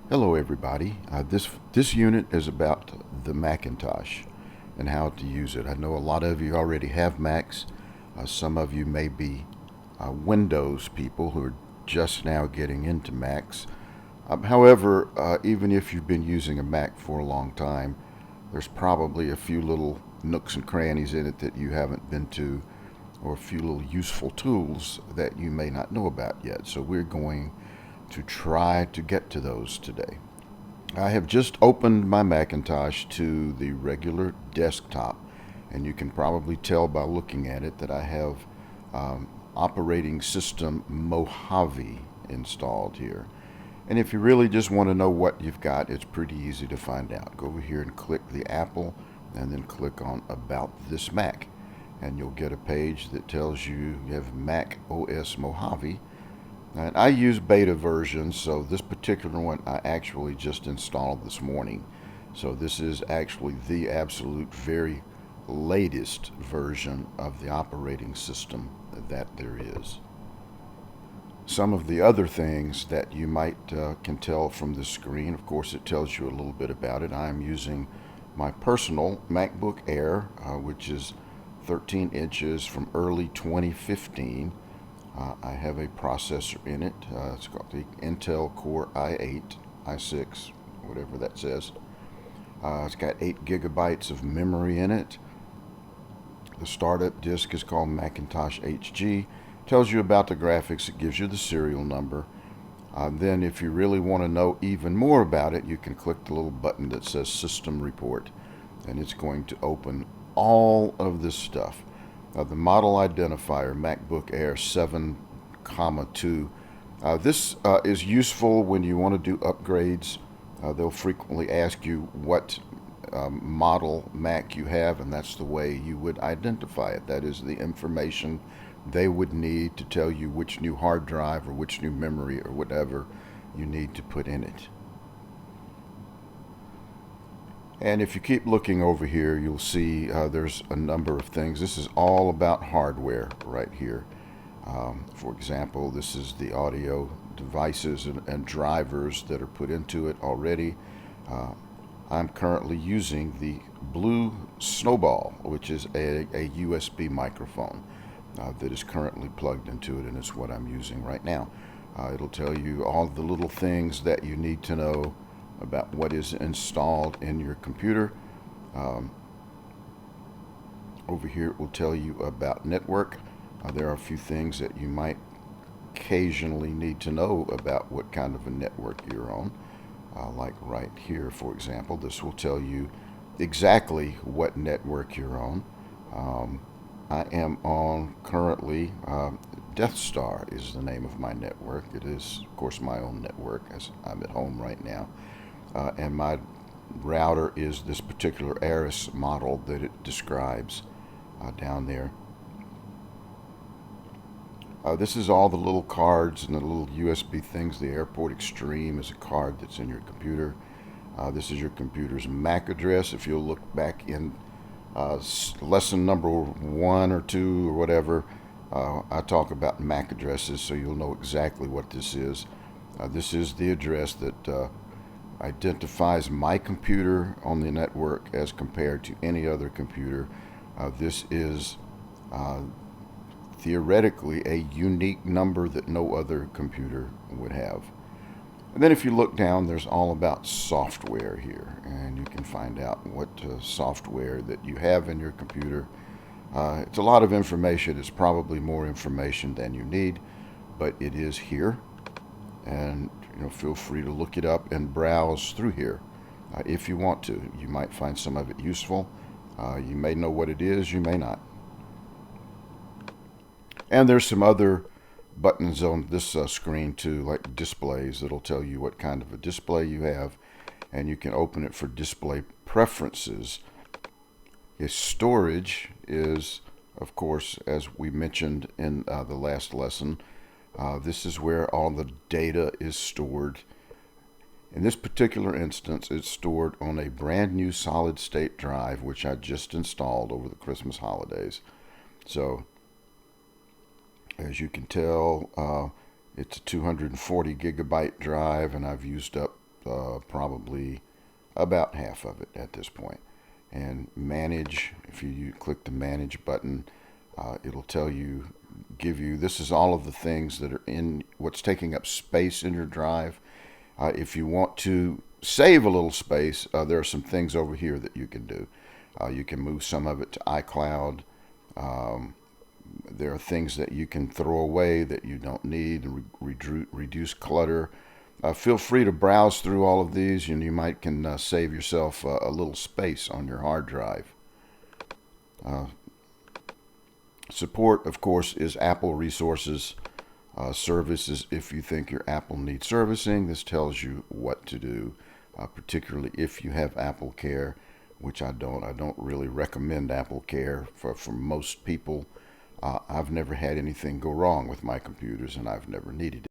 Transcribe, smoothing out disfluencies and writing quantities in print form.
Hello everybody. This unit is about the Macintosh and how to use it. I know a lot of you already have Macs. Some of you may be Windows people who are just now getting into Macs. However, even if you've been using a Mac for a long time, there's probably a few little nooks and crannies in it that you haven't been to, or a few little useful tools that you may not know about yet. So we're going to try to get to those today. I have just opened my Macintosh to the regular desktop, and you can probably tell by looking at it that I have operating system Mojave installed here. And if you really just want to know what you've got, it's pretty easy to find out. Go over here and click the Apple and then click on About This Mac. And you'll get a page that tells you you have Mac OS Mojave. And I use beta versions, so this particular one I actually just installed this morning. So this is actually the absolute very latest version of the operating system that there is. Some of the other things that you might can tell from the screen, of course, it tells you a little bit about it. I'm using my personal MacBook Air, which is 13 inches from early 2015. I have a processor in it. It's got the Intel Core i8, i6, whatever that says. It's got 8 gigabytes of memory in it. The startup disk is called Macintosh HG. Tells you about the graphics. It gives you the serial number. Then if you really want to know even more about it, you can click the little button that says System Report, and it's going to open all of this stuff. The model identifier, MacBook Air 7,2. This is useful when you want to do upgrades. They'll frequently ask you what model Mac you have, and that's the way you would identify it. That is the information they would need to tell you which new hard drive or which new memory or whatever you need to put in it. And if you keep looking over here, you'll see there's a number of things. This is all about hardware right here. For example, this is the audio devices and drivers that are put into it already. I'm currently using the Blue Snowball, which is a USB microphone that is currently plugged into it, and it's what I'm using right now. It'll tell you all the little things that you need to know about what is installed in your computer. Over here it will tell you about network. There are a few things that you might occasionally need to know about what kind of a network you're on. Like right here, for example, this will tell you exactly what network you're on. I am on currently Death Star is the name of my network. It is, of course, my own network as I'm at home right now. And my router is this particular Aris model that it describes down there. This is all the little cards and the little USB things. The Airport Extreme is a card that's in your computer. This is your computer's MAC address. If you'll look back in lesson number 1 or 2 or whatever, I talk about MAC addresses, so you'll know exactly what this is. This is the address that identifies my computer on the network as compared to any other computer. This is theoretically a unique number that no other computer would have. And then if you look down, there's all about software here, and you can find out what software that you have in your computer. It's a lot of information. It's probably more information than you need, but it is here, and feel free to look it up and browse through here if you want to. You might find some of it useful. You may know what it is, you may not. And there's some other buttons on this screen too, like displays, that'll tell you what kind of a display you have, and you can open it for display preferences. Its storage is, of course, as we mentioned in the last lesson, this is where all the data is stored. In this particular instance, it's stored on a brand new solid state drive, which I just installed over the Christmas holidays. So as you can tell, it's a 240 gigabyte drive, and I've used up probably about half of it at this point. And manage, if you click the manage button, it'll tell you, give you, this is all of the things that are in what's taking up space in your drive. If you want to save a little space, there are some things over here that you can do. You can move some of it to iCloud. There are things that you can throw away that you don't need, and reduce clutter. Feel free to browse through all of these, and you might can save yourself a little space on your hard drive. Support, of course, is Apple resources. Services, if you think your Apple needs servicing, this tells you what to do, particularly if you have Apple Care, which I don't. I don't really recommend Apple Care for most people. I've never had anything go wrong with my computers, and I've never needed it.